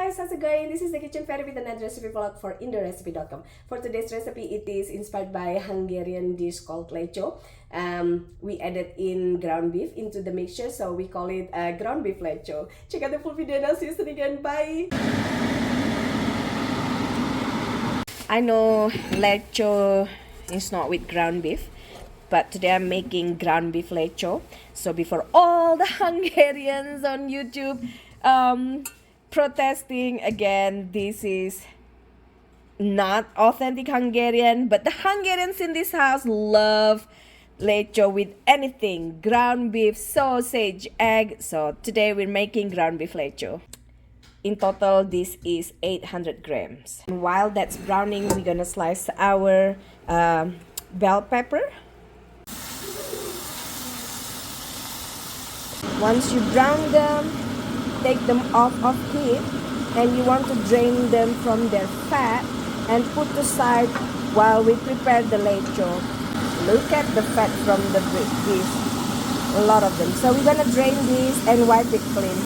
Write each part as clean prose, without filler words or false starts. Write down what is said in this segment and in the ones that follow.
guys, how's it going? This is the Kitchen Fairy with another recipe vlog for indorecipe.com. For today's recipe, it is inspired by a Hungarian dish called Lecso. We added in ground beef into the mixture, so we call it ground beef Lecso. Check out the full video and I'll see you soon again. Bye! I know Lecso is not with ground beef, but today I'm making ground beef Lecso. So before all the Hungarians on YouTube protesting again, this is not authentic Hungarian, but the Hungarians in this house love Lecso with anything: ground beef, sausage, egg. So today we're making ground beef Lecso. In total, this is 800 grams. And while that's browning, we're gonna slice our bell pepper. Once you brown them, take them off of heat, and you want to drain them from their fat and put aside while we prepare the Lecso. Look at the fat from the beef, a lot of them. So we're gonna drain this and wipe it clean.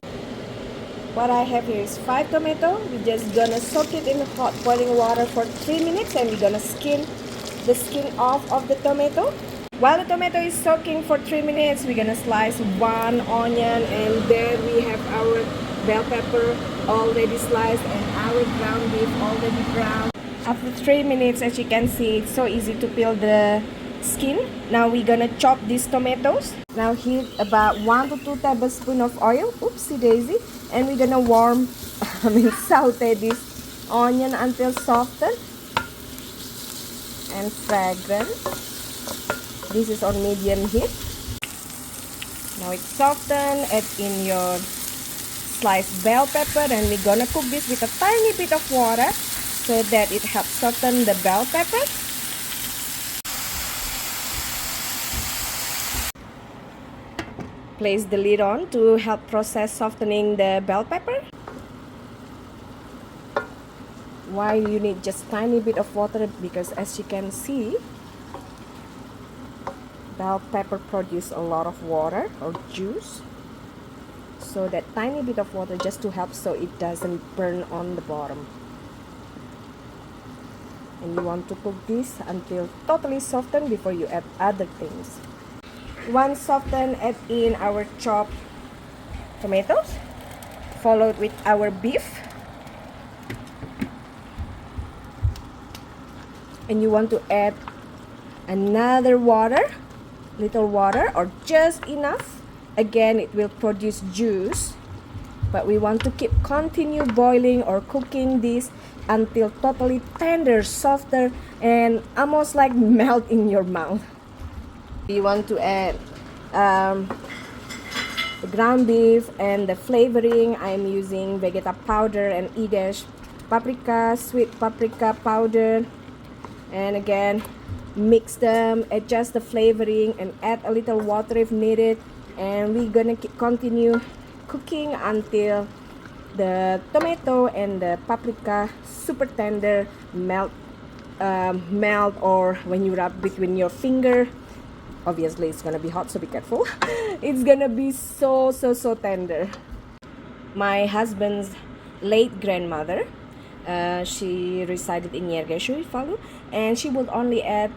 What I have here is 5 tomatoes. We're just gonna soak it in hot boiling water for 3 minutes, and we're gonna skin the skin off of the tomato. While the tomato is soaking for 3 minutes, we're gonna slice 1 onion, and there we have our bell pepper already sliced and our ground beef already browned. After 3 minutes, as you can see, it's so easy to peel the skin. Now we're gonna chop these tomatoes. Now heat about 1 to 2 tablespoons of oil. Oopsie daisy. And we're gonna saute this onion until softened and fragrant. This is on medium heat. Now it's softened. Add in your sliced bell pepper, and we're gonna cook this with a tiny bit of water so that it helps soften the bell pepper. Place the lid on to help process softening the bell pepper. Why you need just tiny bit of water? Because as you can see, bell pepper produce a lot of water or juice. So that tiny bit of water just to help so it doesn't burn on the bottom. And you want to cook this until totally softened before you add other things. Once softened, add in our chopped tomatoes, followed with our beef. And you want to add another little water or just enough. Again, it will produce juice, but we want to continue boiling or cooking this until totally tender, softer, and almost like melt in your mouth. You want to add the ground beef and the flavoring. I'm using vegeta powder and paprika, sweet paprika powder, and again mix them, adjust the flavoring, and add a little water if needed. And we're gonna continue cooking until the tomato and the paprika super tender, melt, or when you rub between your finger. Obviously it's gonna be hot, so be careful. It's gonna be so tender. My husband's late grandmother, she resided in Anyhoo, and she would only add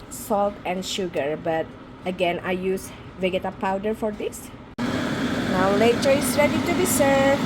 salt and sugar, but again I use vegeta powder for this. Now Lecso is ready to be served.